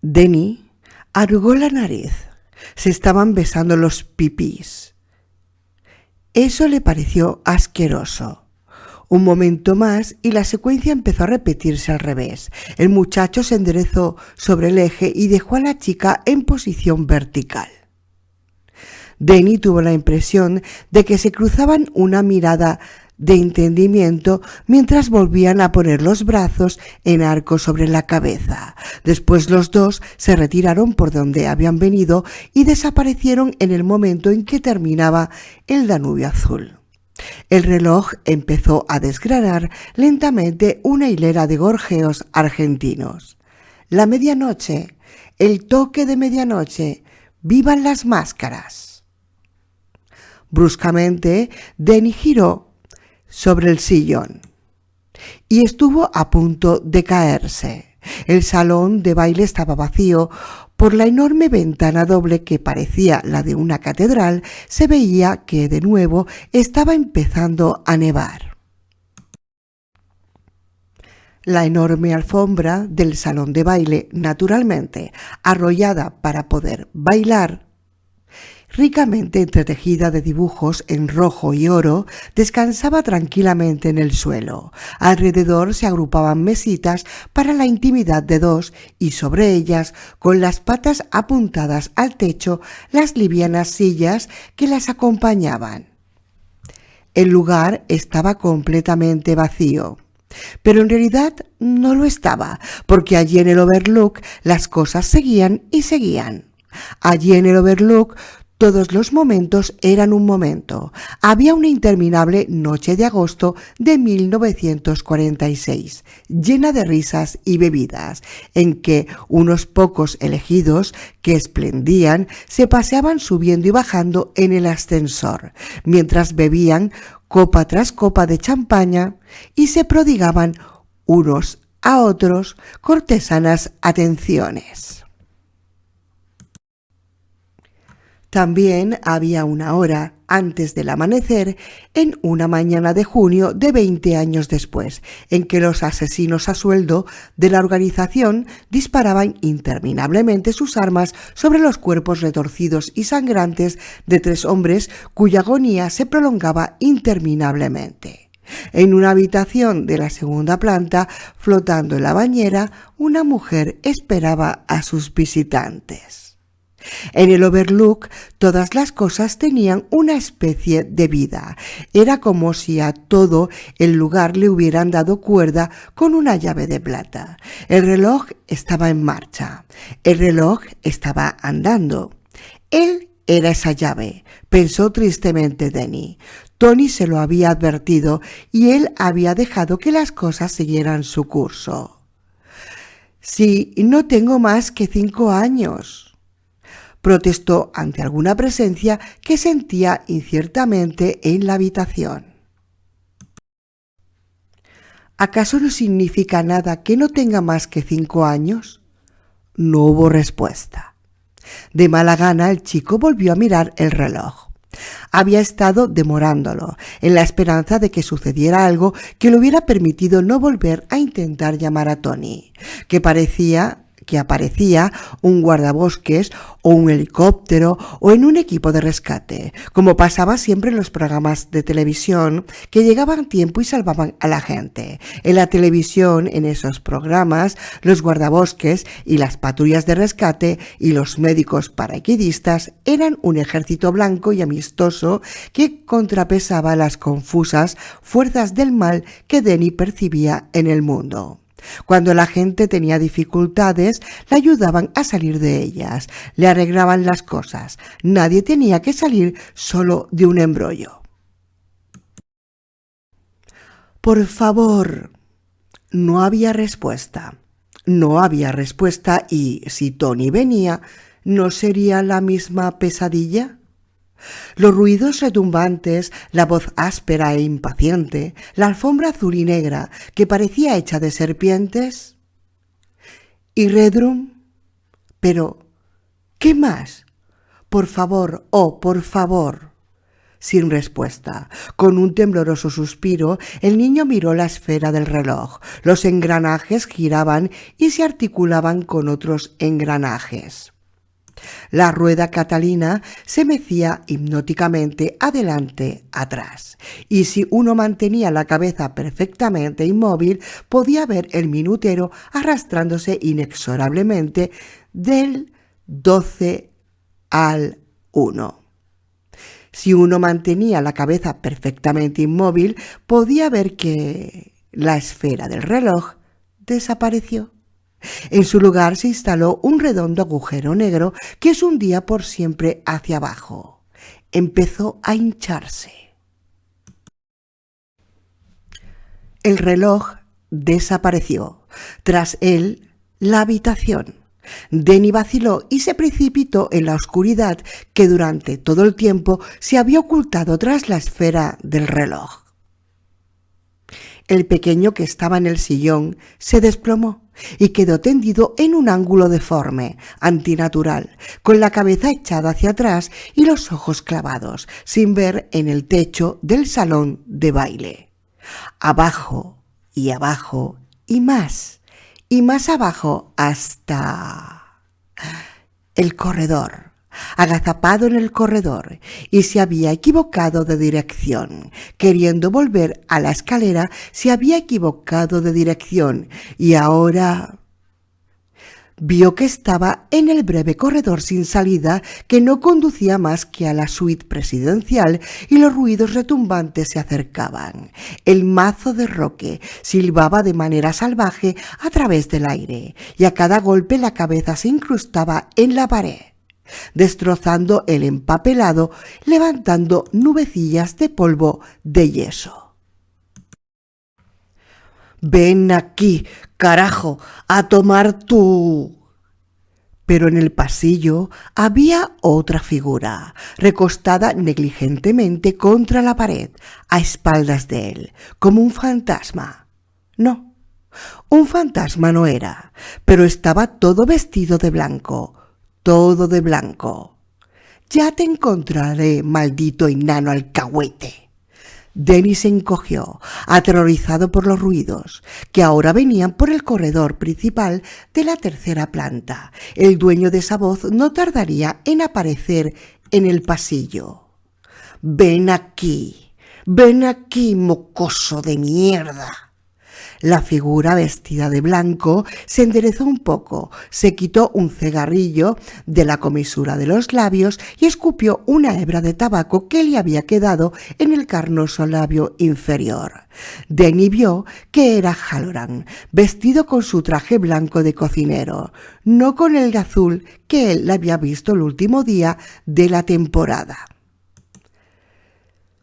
Denny arrugó la nariz. Se estaban besando los pipís. Eso le pareció asqueroso. Un momento más y la secuencia empezó a repetirse al revés. El muchacho se enderezó sobre el eje y dejó a la chica en posición vertical. Denny tuvo la impresión de que se cruzaban una mirada de entendimiento mientras volvían a poner los brazos en arco sobre la cabeza. Después los dos se retiraron por donde habían venido y desaparecieron en el momento en que terminaba el Danubio azul. El reloj empezó a desgranar lentamente una hilera de gorjeos argentinos. La medianoche, el toque de medianoche, ¡vivan las máscaras! Bruscamente, Denny giró sobre el sillón y estuvo a punto de caerse. El salón de baile estaba vacío. Por la enorme ventana doble que parecía la de una catedral se veía que de nuevo estaba empezando a nevar. La enorme alfombra del salón de baile, naturalmente arrollada para poder bailar, ricamente entretejida de dibujos en rojo y oro, descansaba tranquilamente en el suelo. Alrededor se agrupaban mesitas para la intimidad de dos y sobre ellas, con las patas apuntadas al techo, las livianas sillas que las acompañaban. El lugar estaba completamente vacío. Pero en realidad no lo estaba, porque allí en el Overlook las cosas seguían y seguían. Allí en el Overlook todos los momentos eran un momento. Había una interminable noche de agosto de 1946, llena de risas y bebidas, en que unos pocos elegidos que esplendían se paseaban subiendo y bajando en el ascensor, mientras bebían copa tras copa de champaña y se prodigaban unos a otros cortesanas atenciones. También había una hora antes del amanecer, en una mañana de junio de 20 años después, en que los asesinos a sueldo de la organización disparaban interminablemente sus armas sobre los cuerpos retorcidos y sangrantes de tres hombres cuya agonía se prolongaba interminablemente. En una habitación de la segunda planta, flotando en la bañera, una mujer esperaba a sus visitantes. En el Overlook todas las cosas tenían una especie de vida. Era como si a todo el lugar le hubieran dado cuerda con una llave de plata. El reloj estaba en marcha. El reloj estaba andando. Él era esa llave, pensó tristemente Denny. Tony se lo había advertido y él había dejado que las cosas siguieran su curso. «Si no tengo más que 5 años», protestó ante alguna presencia que sentía inciertamente en la habitación. ¿Acaso no significa nada que no tenga más que 5 años? No hubo respuesta. De mala gana el chico volvió a mirar el reloj. Había estado demorándolo, en la esperanza de que sucediera algo que le hubiera permitido no volver a intentar llamar a Tony, que aparecía un guardabosques o un helicóptero o en un equipo de rescate, como pasaba siempre en los programas de televisión que llegaban a tiempo y salvaban a la gente. En la televisión, en esos programas, los guardabosques y las patrullas de rescate y los médicos paracaidistas eran un ejército blanco y amistoso que contrapesaba las confusas fuerzas del mal que Denny percibía en el mundo. Cuando la gente tenía dificultades, le ayudaban a salir de ellas, le arreglaban las cosas. Nadie tenía que salir solo de un embrollo. Por favor. No había respuesta. No había respuesta y, si Tony venía, ¿no sería la misma pesadilla? Los ruidos retumbantes, la voz áspera e impaciente, la alfombra azul y negra que parecía hecha de serpientes. ¿Y Redrum? Pero, ¿qué más? Por favor, oh, por favor. Sin respuesta. Con un tembloroso suspiro, el niño miró la esfera del reloj. Los engranajes giraban y se articulaban con otros engranajes. La rueda Catalina se mecía hipnóticamente adelante, atrás, y si uno mantenía la cabeza perfectamente inmóvil, podía ver el minutero arrastrándose inexorablemente del 12 al 1. Si uno mantenía la cabeza perfectamente inmóvil, podía ver que la esfera del reloj desapareció. En su lugar se instaló un redondo agujero negro que se hundía por siempre hacia abajo. Empezó a hincharse. El reloj desapareció. Tras él, la habitación. Denny vaciló y se precipitó en la oscuridad que durante todo el tiempo se había ocultado tras la esfera del reloj. El pequeño que estaba en el sillón se desplomó y quedó tendido en un ángulo deforme, antinatural, con la cabeza echada hacia atrás y los ojos clavados, sin ver en el techo del salón de baile. Abajo y abajo y más abajo hasta el corredor. Agazapado en el corredor, y se había equivocado de dirección. Queriendo volver a la escalera, se había equivocado de dirección, y ahora vio que estaba en el breve corredor sin salida que no conducía más que a la suite presidencial, y los ruidos retumbantes se acercaban. El mazo de Roque silbaba de manera salvaje a través del aire, y a cada golpe la cabeza se incrustaba en la pared, destrozando el empapelado, levantando nubecillas de polvo de yeso. «Ven aquí, carajo, a tomar tu...» Pero en el pasillo había otra figura, recostada negligentemente contra la pared, a espaldas de él, como un fantasma. No, un fantasma no era, pero estaba todo vestido de blanco, todo de blanco. «Ya te encontraré, maldito enano alcahuete». Denny se encogió, aterrorizado por los ruidos, que ahora venían por el corredor principal de la tercera planta. El dueño de esa voz no tardaría en aparecer en el pasillo. «Ven aquí, mocoso de mierda». La figura vestida de blanco se enderezó un poco, se quitó un cigarrillo de la comisura de los labios y escupió una hebra de tabaco que le había quedado en el carnoso labio inferior. Denny vio que era Halloran, vestido con su traje blanco de cocinero, no con el de azul que él había visto el último día de la temporada.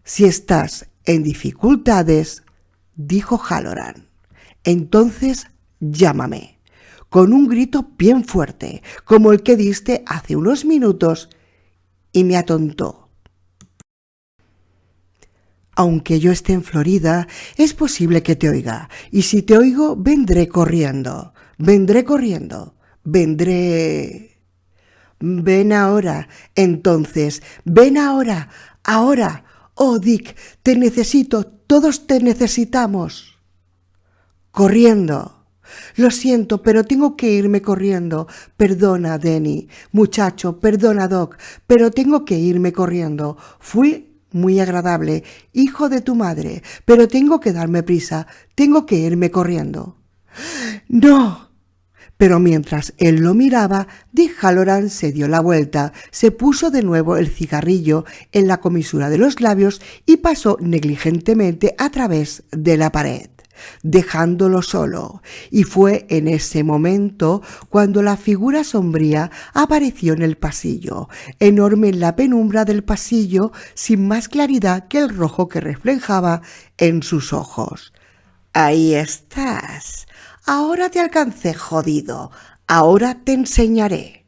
«Si estás en dificultades», dijo Halloran, «entonces llámame», con un grito bien fuerte, como el que diste hace unos minutos, y me atontó. «Aunque yo esté en Florida, es posible que te oiga, y si te oigo, vendré corriendo. Ven ahora, entonces, ven ahora. Oh, Dick, te necesito, todos te necesitamos». «Corriendo». «Lo siento, pero tengo que irme corriendo. Perdona, Denny. Muchacho, perdona, Doc, pero tengo que irme corriendo. Fui muy agradable, hijo de tu madre, pero tengo que darme prisa. Tengo que irme corriendo». «No». Pero mientras él lo miraba, Dick Halloran se dio la vuelta, se puso de nuevo el cigarrillo en la comisura de los labios y pasó negligentemente a través de la pared, dejándolo solo. Y fue en ese momento cuando la figura sombría apareció en el pasillo, enorme en la penumbra del pasillo, sin más claridad que el rojo que reflejaba en sus ojos. «Ahí estás. Ahora te alcancé, jodido. Ahora te enseñaré».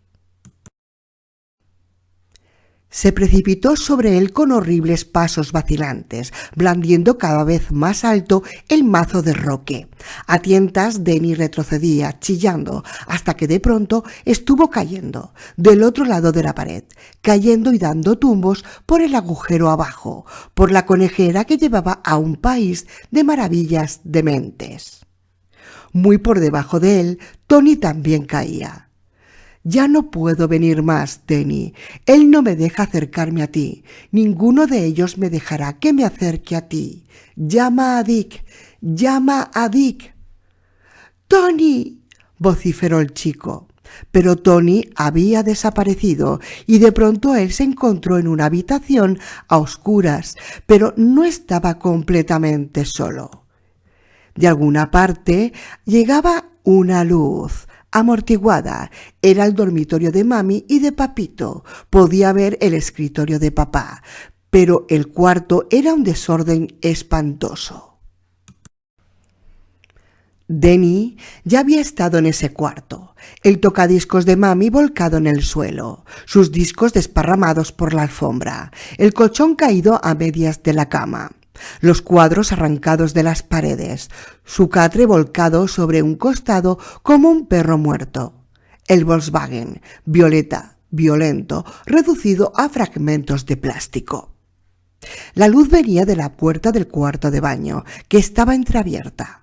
Se precipitó sobre él con horribles pasos vacilantes, blandiendo cada vez más alto el mazo de roque. A tientas Denny retrocedía, chillando, hasta que de pronto estuvo cayendo, del otro lado de la pared, cayendo y dando tumbos por el agujero abajo, por la conejera que llevaba a un país de maravillas dementes. Muy por debajo de él, Tony también caía. «Ya no puedo venir más, Denny. Él no me deja acercarme a ti. Ninguno de ellos me dejará que me acerque a ti. Llama a Dick. Llama a Dick». «¡Tony!», vociferó el chico. Pero Tony había desaparecido y de pronto él se encontró en una habitación a oscuras, pero no estaba completamente solo. De alguna parte llegaba una luz amortiguada. Era el dormitorio de mami y de papito. Podía ver el escritorio de papá, pero el cuarto era un desorden espantoso. Denny ya había estado en ese cuarto, el tocadiscos de mami volcado en el suelo, sus discos desparramados por la alfombra, el colchón caído a medias de la cama, los cuadros arrancados de las paredes, su catre volcado sobre un costado como un perro muerto, el Volkswagen, violeta, violento, reducido a fragmentos de plástico. La luz venía de la puerta del cuarto de baño, que estaba entreabierta.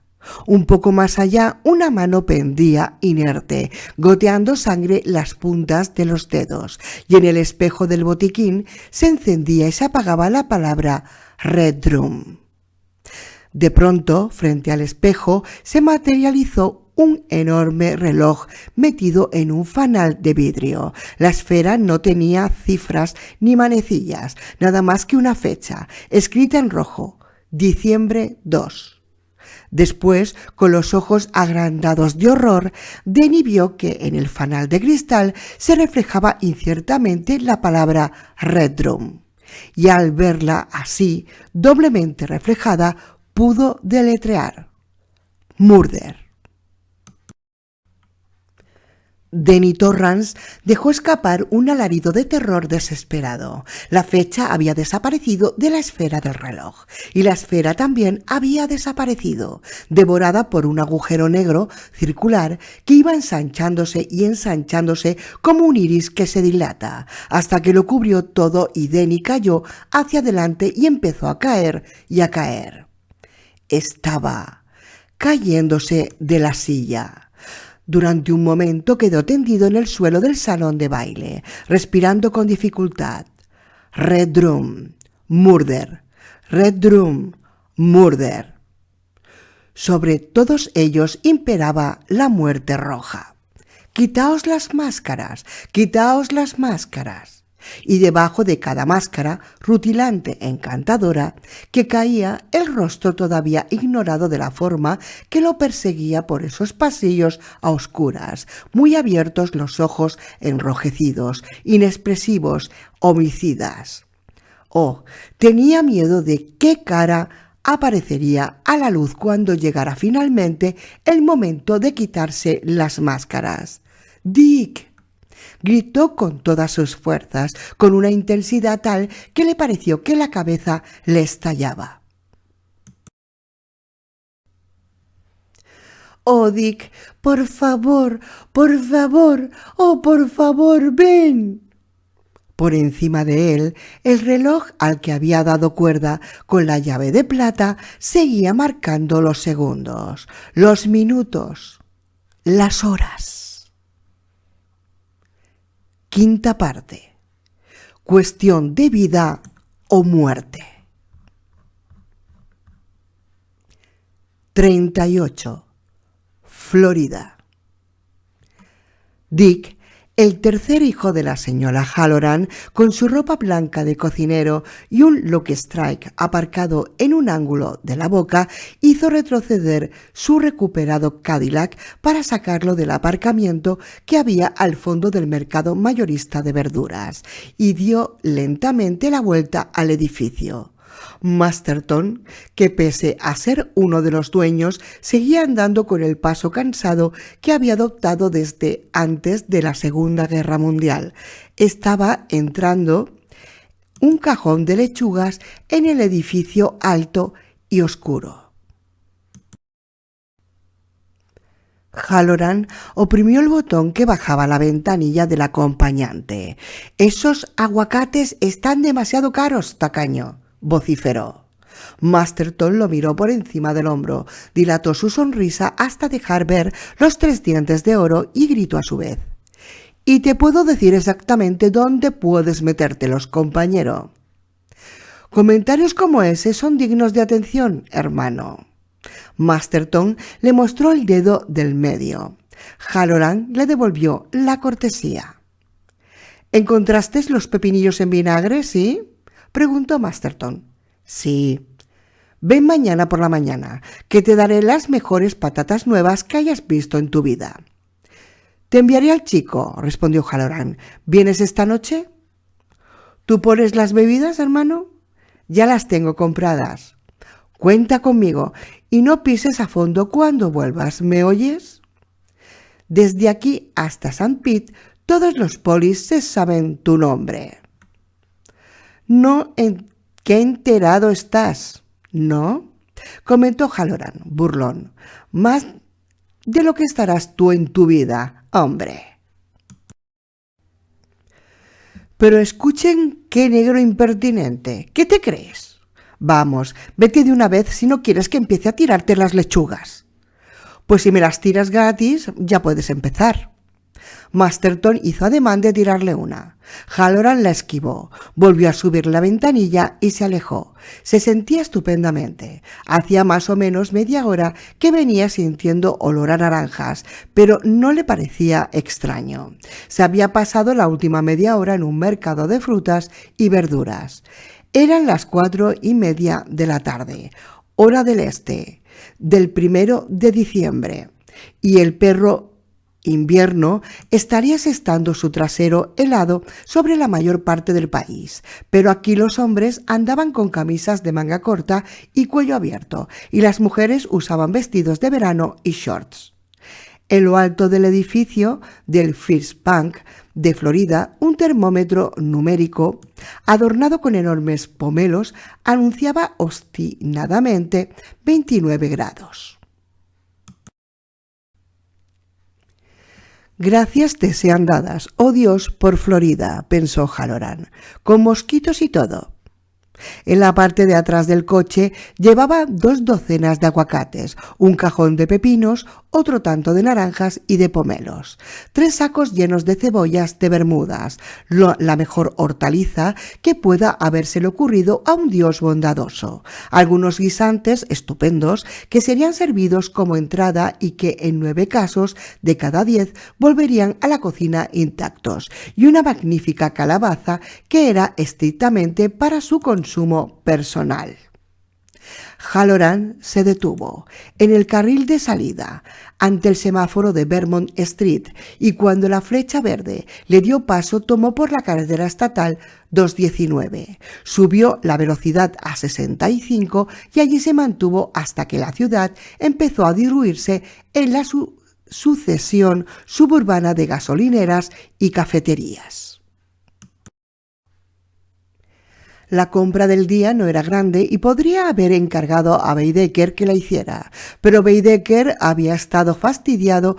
Un poco más allá, una mano pendía inerte, goteando sangre las puntas de los dedos, y en el espejo del botiquín se encendía y se apagaba la palabra Red Room. De pronto, frente al espejo, se materializó un enorme reloj metido en un fanal de vidrio. La esfera no tenía cifras ni manecillas, nada más que una fecha, escrita en rojo: diciembre 2. Después, con los ojos agrandados de horror, Denny vio que en el fanal de cristal se reflejaba inciertamente la palabra Red Room, y al verla así, doblemente reflejada, pudo deletrear: Murder. Denny Torrance dejó escapar un alarido de terror desesperado. La fecha había desaparecido de la esfera del reloj, y la esfera también había desaparecido, devorada por un agujero negro circular que iba ensanchándose y ensanchándose como un iris que se dilata, hasta que lo cubrió todo y Denny cayó hacia adelante y empezó a caer y a caer. Estaba cayéndose de la silla. Durante un momento quedó tendido en el suelo del salón de baile, respirando con dificultad. Red Room, Murder, Red Room, Murder. Sobre todos ellos imperaba la muerte roja. «Quitaos las máscaras, quitaos las máscaras». Y debajo de cada máscara, rutilante e encantadora, que caía el rostro todavía ignorado de la forma que lo perseguía por esos pasillos a oscuras, muy abiertos los ojos enrojecidos, inexpresivos, homicidas. Oh, tenía miedo de qué cara aparecería a la luz cuando llegara finalmente el momento de quitarse las máscaras. «Dick», gritó con todas sus fuerzas, con una intensidad tal que le pareció que la cabeza le estallaba. «Oh, Dick, por favor, oh, por favor, ven». Por encima de él, el reloj al que había dado cuerda con la llave de plata seguía marcando los segundos, los minutos, las horas. Quinta parte. Cuestión de vida o muerte. 38. Florida. Dick, el tercer hijo de la señora Halloran, con su ropa blanca de cocinero y un Lucky Strike aparcado en un ángulo de la boca, hizo retroceder su recuperado Cadillac para sacarlo del aparcamiento que había al fondo del mercado mayorista de verduras y dio lentamente la vuelta al edificio. Masterton, que pese a ser uno de los dueños, seguía andando con el paso cansado que había adoptado desde antes de la Segunda Guerra Mundial. Estaba entrando un cajón de lechugas en el edificio alto y oscuro. Halloran oprimió el botón que bajaba la ventanilla del acompañante. «Esos aguacates están demasiado caros, tacaño», vociferó. Masterton lo miró por encima del hombro, dilató su sonrisa hasta dejar ver los 3 dientes de oro y gritó a su vez: «Y te puedo decir exactamente dónde puedes metértelos, compañero». «Comentarios como ese son dignos de atención, hermano». Masterton le mostró el dedo del medio. Halloran le devolvió la cortesía. «¿Encontraste los pepinillos en vinagre, sí?», preguntó Masterton. «Sí». «Ven mañana por la mañana, que te daré las mejores patatas nuevas que hayas visto en tu vida». «Te enviaré al chico», respondió Halloran. «¿Vienes esta noche?» «¿Tú pones las bebidas, hermano?» «Ya las tengo compradas». «Cuenta conmigo y no pises a fondo cuando vuelvas, ¿me oyes?» «Desde aquí hasta St. Pete, todos los polis se saben tu nombre». «No, qué enterado estás, ¿no?», comentó Halloran, burlón. «Más de lo que estarás tú en tu vida, hombre». «Pero escuchen qué negro impertinente. ¿Qué te crees? Vamos, vete de una vez si no quieres que empiece a tirarte las lechugas». «Pues si me las tiras gratis, ya puedes empezar». Masterton hizo ademán de tirarle una. Halloran la esquivó, volvió a subir la ventanilla y se alejó. Se sentía estupendamente. Hacía más o menos media hora que venía sintiendo olor a naranjas, pero no le parecía extraño. Se había pasado la última media hora en un mercado de frutas y verduras. Eran las 4:30 de la tarde, hora del este, del 1 de diciembre, y el perro invierno estaría asestando su trasero helado sobre la mayor parte del país, pero aquí los hombres andaban con camisas de manga corta y cuello abierto, y las mujeres usaban vestidos de verano y shorts. En lo alto del edificio del First Bank de Florida, un termómetro numérico adornado con enormes pomelos anunciaba obstinadamente 29 grados. «Gracias te sean dadas, oh Dios, por Florida», pensó Halloran, «con mosquitos y todo». En la parte de atrás del coche llevaba 2 docenas de aguacates, un cajón de pepinos, otro tanto de naranjas y de pomelos, 3 sacos llenos de cebollas de Bermudas, la mejor hortaliza que pueda habérsele ocurrido a un Dios bondadoso, algunos guisantes estupendos que serían servidos como entrada y que en 9 casos de cada 10 volverían a la cocina intactos, y una magnífica calabaza que era estrictamente para su consumo personal. Halloran se detuvo en el carril de salida ante el semáforo de Vermont Street y cuando la flecha verde le dio paso tomó por la carretera estatal 219. Subió la velocidad a 65 y allí se mantuvo hasta que la ciudad empezó a diluirse en la sucesión suburbana de gasolineras y cafeterías. La compra del día no era grande y podría haber encargado a Baedeker que la hiciera, pero Baedeker había estado fastidiado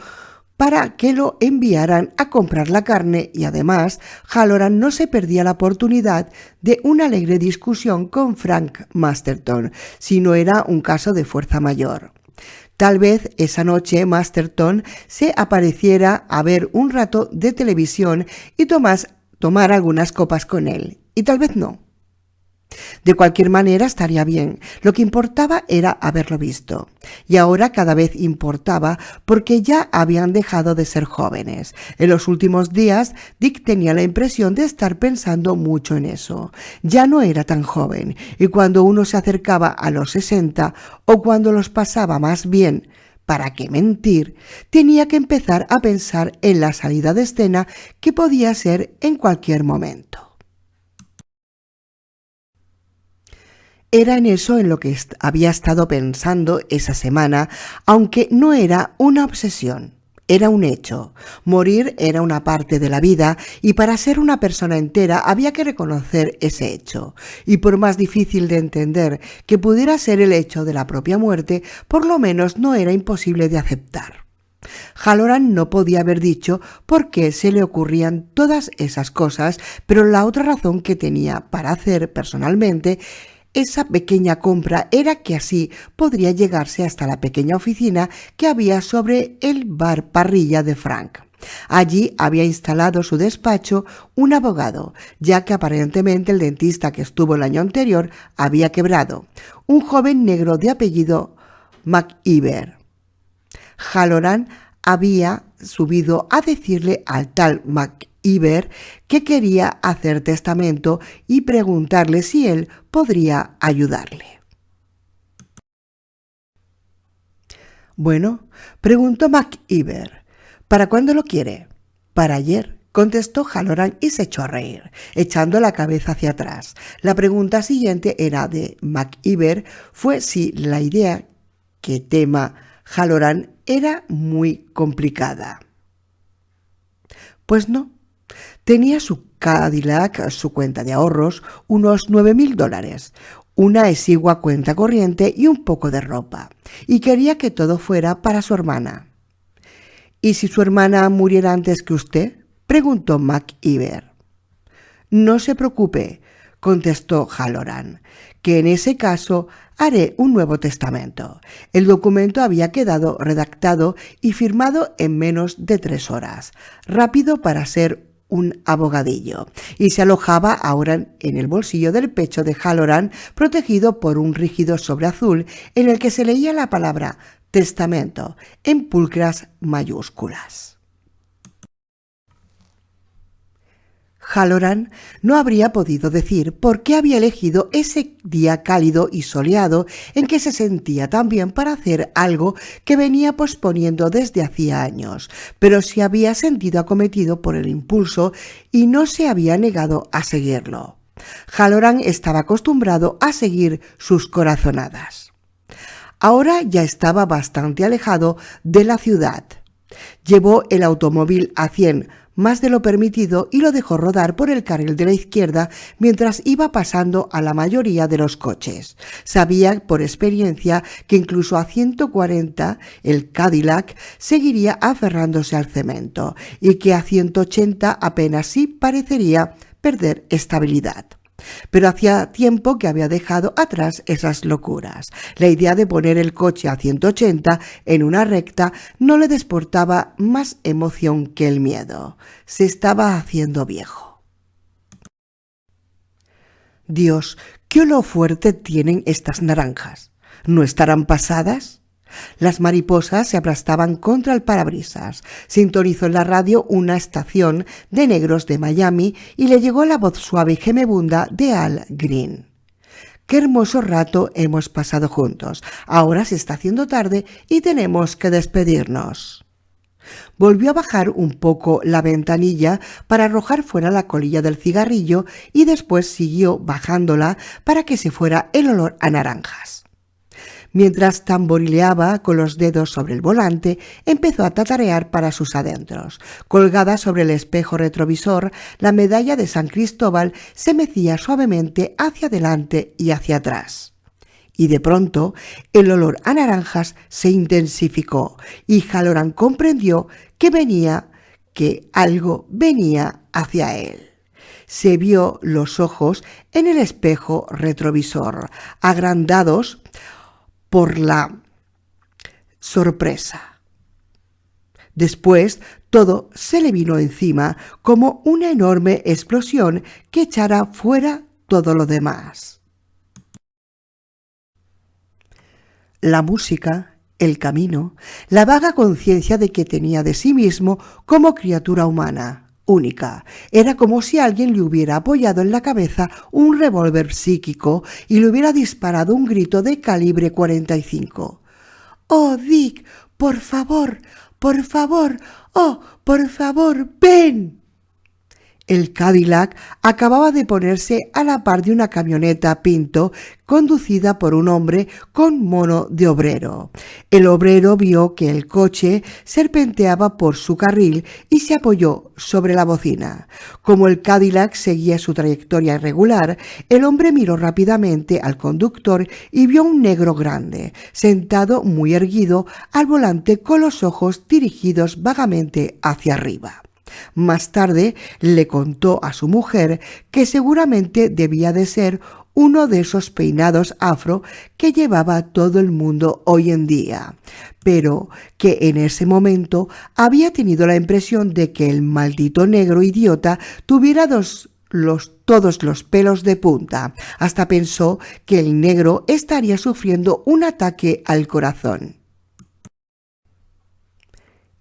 para que lo enviaran a comprar la carne y además Halloran no se perdía la oportunidad de una alegre discusión con Frank Masterton, si no era un caso de fuerza mayor. Tal vez esa noche Masterton se apareciera a ver un rato de televisión y tomar algunas copas con él, y tal vez no. De cualquier manera estaría bien, lo que importaba era haberlo visto, y ahora cada vez importaba porque ya habían dejado de ser jóvenes. En los últimos días Dick tenía la impresión de estar pensando mucho en eso. Ya no era tan joven, y cuando uno se acercaba a los 60 o cuando los pasaba más bien, ¿para qué mentir?, tenía que empezar a pensar en la salida de escena que podía ser en cualquier momento. Era en eso en lo que había estado pensando esa semana, aunque no era una obsesión. Era un hecho. Morir era una parte de la vida y para ser una persona entera había que reconocer ese hecho. Y por más difícil de entender que pudiera ser el hecho de la propia muerte, por lo menos no era imposible de aceptar. Halloran no podía haber dicho por qué se le ocurrían todas esas cosas, pero la otra razón que tenía para hacer personalmente esa pequeña compra era que así podría llegarse hasta la pequeña oficina que había sobre el bar parrilla de Frank. Allí había instalado su despacho un abogado, ya que aparentemente el dentista que estuvo el año anterior había quebrado, un joven negro de apellido McIver. Halloran había subido a decirle al tal McIver que quería hacer testamento y preguntarle si él podría ayudarle. Bueno, preguntó McIver, ¿para cuándo lo quiere? Para ayer, contestó Halloran y se echó a reír, echando la cabeza hacia atrás. La pregunta siguiente era de McIver, fue si la idea que tema Halloran era muy complicada. Pues no. Tenía su Cadillac, su cuenta de ahorros, unos $9,000, una exigua cuenta corriente y un poco de ropa, y quería que todo fuera para su hermana. ¿Y si su hermana muriera antes que usted?, preguntó McIver. No se preocupe, contestó Halloran, que en ese caso haré un nuevo testamento. El documento había quedado redactado y firmado en menos de 3 horas, rápido para ser un abogadillo, y se alojaba ahora en el bolsillo del pecho de Halloran, protegido por un rígido sobre azul en el que se leía la palabra testamento en pulcras mayúsculas. Halloran no habría podido decir por qué había elegido ese día cálido y soleado en que se sentía tan bien para hacer algo que venía posponiendo desde hacía años, pero se había sentido acometido por el impulso y no se había negado a seguirlo. Halloran estaba acostumbrado a seguir sus corazonadas. Ahora ya estaba bastante alejado de la ciudad. Llevó el automóvil a 100 más de lo permitido y lo dejó rodar por el carril de la izquierda mientras iba pasando a la mayoría de los coches. Sabía por experiencia que incluso a 140 el Cadillac seguiría aferrándose al cemento y que a 180 apenas sí parecería perder estabilidad. Pero hacía tiempo que había dejado atrás esas locuras. La idea de poner el coche a 180 en una recta no le desportaba más emoción que el miedo. Se estaba haciendo viejo. Dios, qué olor fuerte tienen estas naranjas. ¿No estarán pasadas? Las mariposas se aplastaban contra el parabrisas. Sintonizó en la radio una estación de negros de Miami y le llegó la voz suave y gemebunda de Al Green. Qué hermoso rato hemos pasado juntos. Ahora se está haciendo tarde y tenemos que despedirnos. Volvió a bajar un poco la ventanilla para arrojar fuera la colilla del cigarrillo y después siguió bajándola para que se fuera el olor a naranjas. Mientras tamborileaba con los dedos sobre el volante, empezó a tatarear para sus adentros. Colgada sobre el espejo retrovisor, la medalla de San Cristóbal se mecía suavemente hacia adelante y hacia atrás. Y de pronto, el olor a naranjas se intensificó y Halloran comprendió que algo venía hacia él. Se vio los ojos en el espejo retrovisor, agrandados por la sorpresa. Después todo se le vino encima como una enorme explosión que echara fuera todo lo demás. La música, el camino, la vaga conciencia de que tenía de sí mismo como criatura humana, única. Era como si alguien le hubiera apoyado en la cabeza un revólver psíquico y le hubiera disparado un grito de calibre 45. «¡Oh, Dick! ¡Por favor! ¡Por favor! ¡Oh, por favor, ven!». El Cadillac acababa de ponerse a la par de una camioneta Pinto conducida por un hombre con mono de obrero. El obrero vio que el coche serpenteaba por su carril y se apoyó sobre la bocina. Como el Cadillac seguía su trayectoria irregular, el hombre miró rápidamente al conductor y vio un negro grande, sentado muy erguido al volante con los ojos dirigidos vagamente hacia arriba. Más tarde le contó a su mujer que seguramente debía de ser uno de esos peinados afro que llevaba todo el mundo hoy en día, pero que en ese momento había tenido la impresión de que el maldito negro idiota tuviera todos los pelos de punta. Hasta pensó que el negro estaría sufriendo un ataque al corazón.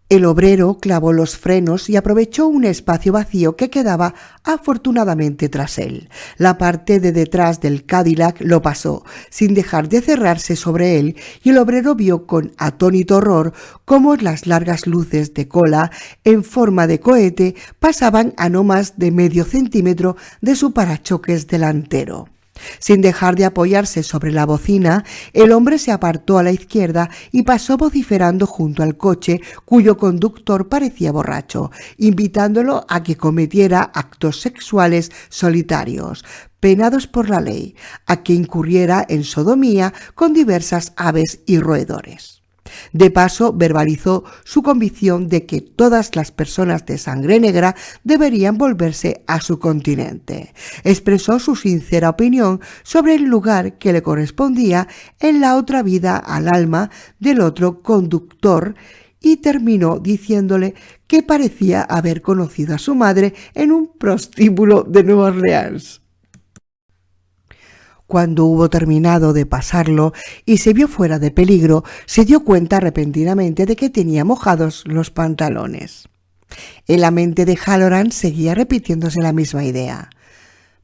El obrero clavó los frenos y aprovechó un espacio vacío que quedaba afortunadamente tras él. La parte de detrás del Cadillac lo pasó, sin dejar de cerrarse sobre él, y el obrero vio con atónito horror cómo las largas luces de cola en forma de cohete pasaban a no más de medio centímetro de su parachoques delantero. Sin dejar de apoyarse sobre la bocina, el hombre se apartó a la izquierda y pasó vociferando junto al coche, cuyo conductor parecía borracho, invitándolo a que cometiera actos sexuales solitarios, penados por la ley, a que incurriera en sodomía con diversas aves y roedores. De paso, verbalizó su convicción de que todas las personas de sangre negra deberían volverse a su continente. Expresó su sincera opinión sobre el lugar que le correspondía en la otra vida al alma del otro conductor y terminó diciéndole que parecía haber conocido a su madre en un prostíbulo de Nueva Orleans. Cuando hubo terminado de pasarlo y se vio fuera de peligro, se dio cuenta repentinamente de que tenía mojados los pantalones. En la mente de Halloran seguía repitiéndose la misma idea.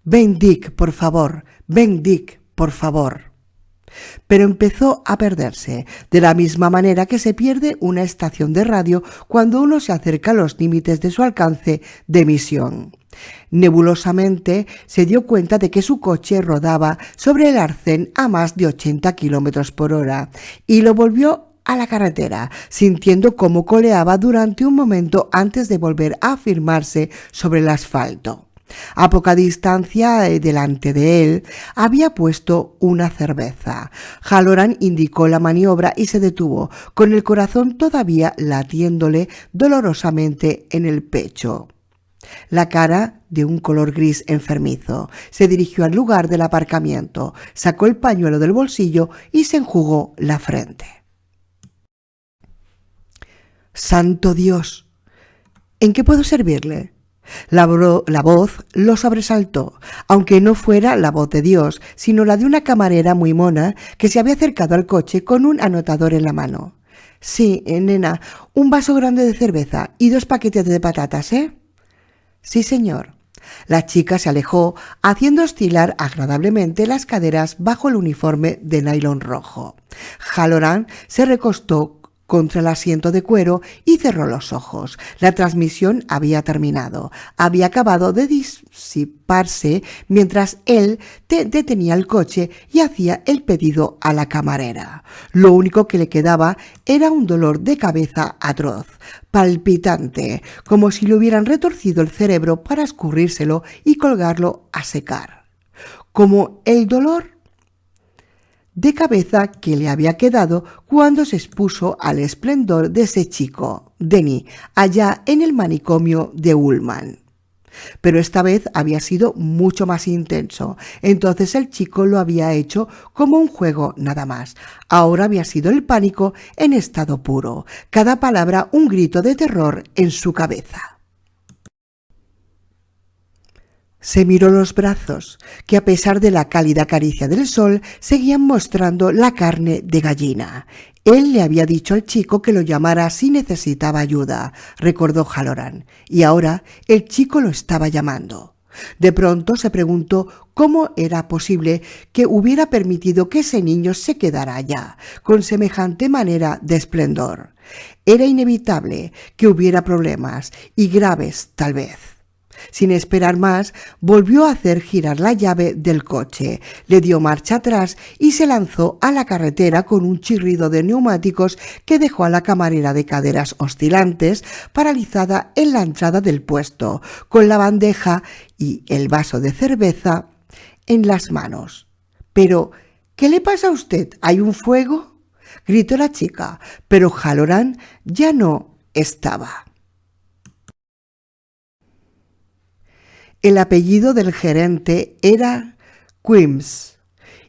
«Ven, Dick, por favor, ven, Dick, por favor». Pero empezó a perderse, de la misma manera que se pierde una estación de radio cuando uno se acerca a los límites de su alcance de emisión. Nebulosamente se dio cuenta de que su coche rodaba sobre el arcén a más de 80 kilómetros por hora y lo volvió a la carretera, sintiendo cómo coleaba durante un momento antes de volver a afirmarse sobre el asfalto. A poca distancia delante de él había puesto una cerveza. Halloran indicó la maniobra y se detuvo, con el corazón todavía latiéndole dolorosamente en el pecho. La cara de un color gris enfermizo. Se dirigió al lugar del aparcamiento, sacó el pañuelo del bolsillo y se enjugó la frente. ¡Santo Dios! ¿En qué puedo servirle? La voz lo sobresaltó, aunque no fuera la voz de Dios, sino la de una camarera muy mona que se había acercado al coche con un anotador en la mano. «Sí, nena, un vaso grande de cerveza y 2 paquetes de patatas, ¿eh?» «Sí, señor». La chica se alejó, haciendo oscilar agradablemente las caderas bajo el uniforme de nylon rojo. Halloran se recostó contra el asiento de cuero y cerró los ojos. La transmisión había terminado. Había acabado de disiparse mientras él detenía el coche y hacía el pedido a la camarera. Lo único que le quedaba era un dolor de cabeza atroz, palpitante, como si le hubieran retorcido el cerebro para escurrírselo y colgarlo a secar. Como el dolor de cabeza que le había quedado cuando se expuso al esplendor de ese chico, Denny, allá en el manicomio de Ullman. Pero esta vez había sido mucho más intenso. Entonces el chico lo había hecho como un juego nada más. Ahora había sido el pánico en estado puro, cada palabra un grito de terror en su cabeza. Se miró los brazos, que a pesar de la cálida caricia del sol, seguían mostrando la carne de gallina. Él le había dicho al chico que lo llamara si necesitaba ayuda, recordó Halloran, y ahora el chico lo estaba llamando. De pronto se preguntó cómo era posible que hubiera permitido que ese niño se quedara allá, con semejante manera de esplendor. Era inevitable que hubiera problemas, y graves tal vez. Sin esperar más, volvió a hacer girar la llave del coche, le dio marcha atrás y se lanzó a la carretera con un chirrido de neumáticos que dejó a la camarera de caderas oscilantes paralizada en la entrada del puesto, con la bandeja y el vaso de cerveza en las manos. «¿Pero qué le pasa a usted? ¿Hay un fuego?», gritó la chica, pero Halloran ya no estaba. El apellido del gerente era Quims,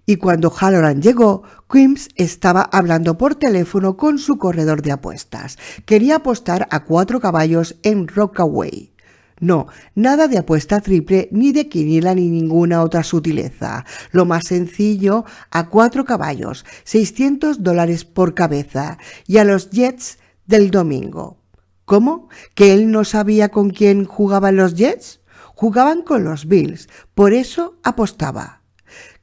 y cuando Halloran llegó, Quims estaba hablando por teléfono con su corredor de apuestas. Quería apostar a 4 caballos en Rockaway. No, nada de apuesta triple, ni de quiniela, ni ninguna otra sutileza. Lo más sencillo, a 4 caballos, $600 por cabeza, y a los Jets del domingo. ¿Cómo? ¿Que él no sabía con quién jugaban los Jets? Jugaban con los Bills, por eso apostaba.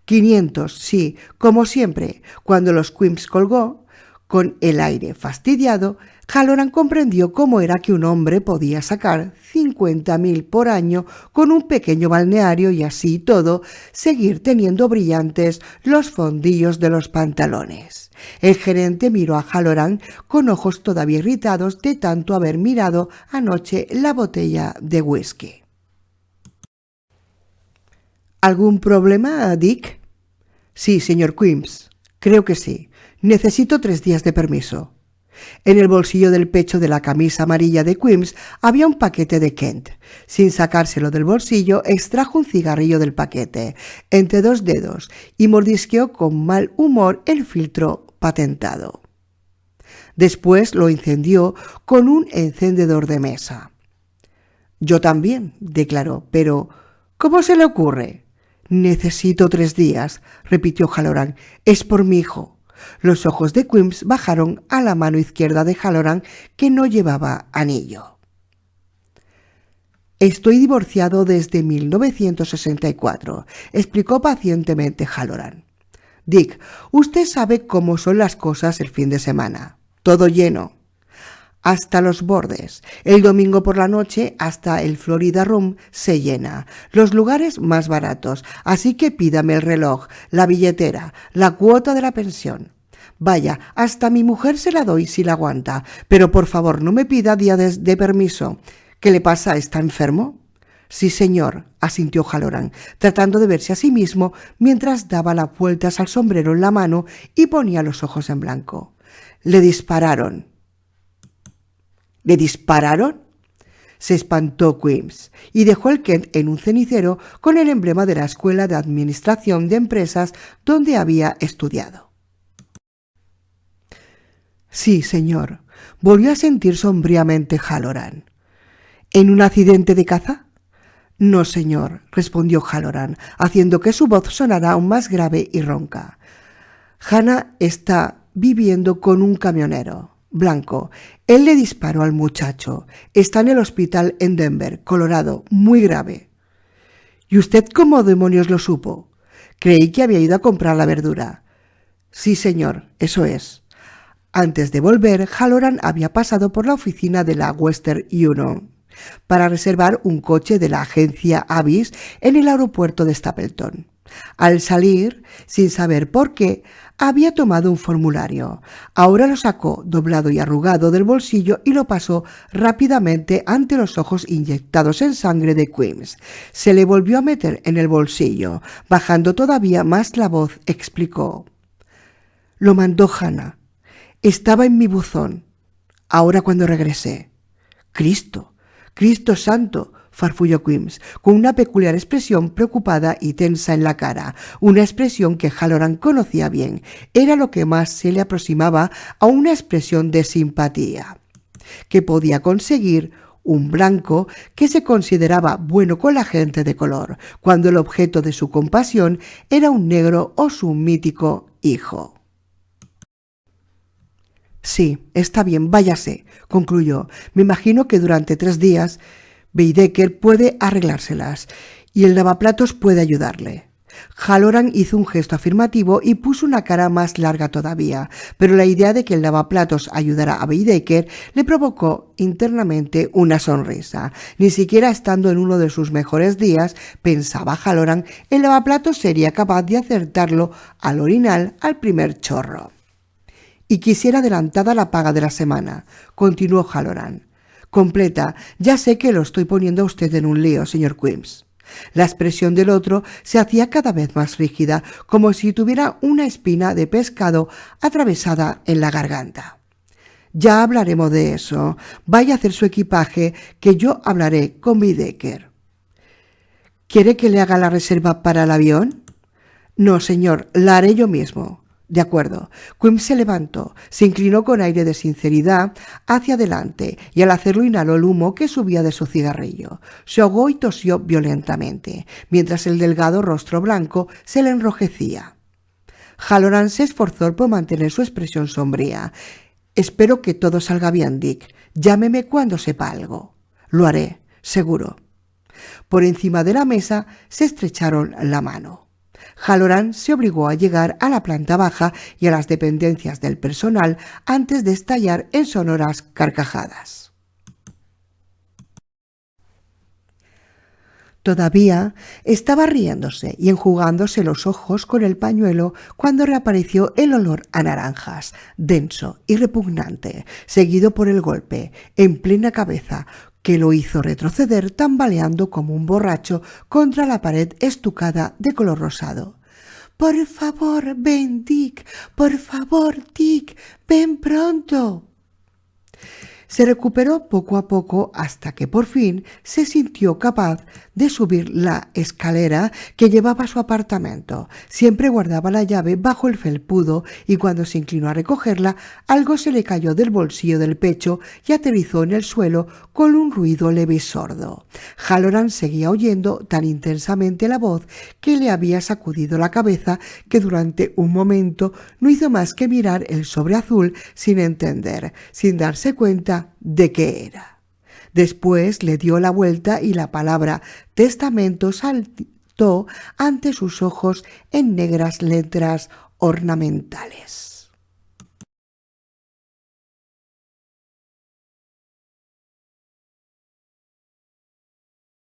500, sí, como siempre. Cuando los Quims colgó, con el aire fastidiado, Halloran comprendió cómo era que un hombre podía sacar 50.000 por año con un pequeño balneario y así todo seguir teniendo brillantes los fondillos de los pantalones. El gerente miró a Halloran con ojos todavía irritados de tanto haber mirado anoche la botella de whisky. ¿Algún problema, Dick? Sí, señor Quims, creo que sí. Necesito 3 días de permiso. En el bolsillo del pecho de la camisa amarilla de Quims había un paquete de Kent. Sin sacárselo del bolsillo, extrajo un cigarrillo del paquete entre 2 dedos y mordisqueó con mal humor el filtro patentado. Después lo encendió con un encendedor de mesa. Yo también, declaró, pero ¿cómo se le ocurre? Necesito 3 días, repitió Halloran. Es por mi hijo. Los ojos de Quims bajaron a la mano izquierda de Halloran, que no llevaba anillo. Estoy divorciado desde 1964, explicó pacientemente Halloran. Dick, usted sabe cómo son las cosas el fin de semana. Todo lleno. Hasta los bordes. El domingo por la noche hasta el Florida Room se llena. Los lugares más baratos. Así que pídame el reloj, la billetera, la cuota de la pensión. Vaya, hasta mi mujer se la doy si la aguanta. Pero por favor no me pida días de permiso. ¿Qué le pasa? ¿Está enfermo? Sí, señor, asintió Halloran, tratando de verse a sí mismo mientras daba las vueltas al sombrero en la mano y ponía los ojos en blanco. Le dispararon. ¿Le dispararon? Se espantó Quims y dejó el Kent en un cenicero con el emblema de la Escuela de Administración de Empresas donde había estudiado. Sí, señor, volvió a sentir sombríamente Halloran. ¿En un accidente de caza? No, señor, respondió Halloran, haciendo que su voz sonara aún más grave y ronca. Hannah está viviendo con un camionero blanco. Él le disparó al muchacho. Está en el hospital en Denver, Colorado, muy grave. ¿Y usted cómo demonios lo supo? Creí que había ido a comprar la verdura. Sí, señor, eso es. Antes de volver, Halloran había pasado por la oficina de la Western Union para reservar un coche de la agencia Avis en el aeropuerto de Stapleton. Al salir, sin saber por qué, había tomado un formulario. Ahora lo sacó doblado y arrugado del bolsillo y lo pasó rápidamente ante los ojos inyectados en sangre de Quims. Se le volvió a meter en el bolsillo. Bajando todavía más la voz, explicó. Lo mandó Hannah. Estaba en mi buzón. Ahora cuando regresé. Cristo santo, farfulló Quims, con una peculiar expresión preocupada y tensa en la cara, una expresión que Halloran conocía bien. Era lo que más se le aproximaba a una expresión de simpatía que podía conseguir un blanco que se consideraba bueno con la gente de color, cuando el objeto de su compasión era un negro o su mítico hijo. Sí, está bien, váyase, concluyó. Me imagino que durante 3 días Baedeker puede arreglárselas y el lavaplatos puede ayudarle. Halloran hizo un gesto afirmativo y puso una cara más larga todavía, pero la idea de que el lavaplatos ayudara a Baedeker le provocó internamente una sonrisa. Ni siquiera estando en uno de sus mejores días, pensaba Halloran, el lavaplatos sería capaz de acertarlo al orinal al primer chorro. Y quisiera adelantada la paga de la semana, continuó Halloran. Completa, ya sé que lo estoy poniendo a usted en un lío, señor Quimps. La expresión del otro se hacía cada vez más rígida, como si tuviera una espina de pescado atravesada en la garganta. Ya hablaremos de eso. Vaya a hacer su equipaje, que yo hablaré con Baedeker. ¿Quiere que le haga la reserva para el avión? No, señor, la haré yo mismo. De acuerdo. Quimps se levantó, se inclinó con aire de sinceridad hacia adelante y al hacerlo inhaló el humo que subía de su cigarrillo. Se ahogó y tosió violentamente, mientras el delgado rostro blanco se le enrojecía. Halloran se esforzó por mantener su expresión sombría. Espero que todo salga bien, Dick. Llámeme cuando sepa algo. Lo haré, seguro. Por encima de la mesa se estrecharon la mano. Halloran se obligó a llegar a la planta baja y a las dependencias del personal antes de estallar en sonoras carcajadas. Todavía estaba riéndose y enjugándose los ojos con el pañuelo cuando reapareció el olor a naranjas, denso y repugnante, seguido por el golpe, en plena cabeza, que lo hizo retroceder tambaleando como un borracho contra la pared estucada de color rosado. «Por favor, ven, Dick. Por favor, Dick. Ven pronto». Se recuperó poco a poco hasta que por fin se sintió capaz de subir la escalera que llevaba a su apartamento. Siempre guardaba la llave bajo el felpudo y cuando se inclinó a recogerla, algo se le cayó del bolsillo del pecho y aterrizó en el suelo con un ruido leve y sordo. Halloran seguía oyendo tan intensamente la voz que le había sacudido la cabeza que durante un momento no hizo más que mirar el sobre azul sin entender, sin darse cuenta de qué era. Después le dio la vuelta y la palabra testamento saltó ante sus ojos en negras letras ornamentales.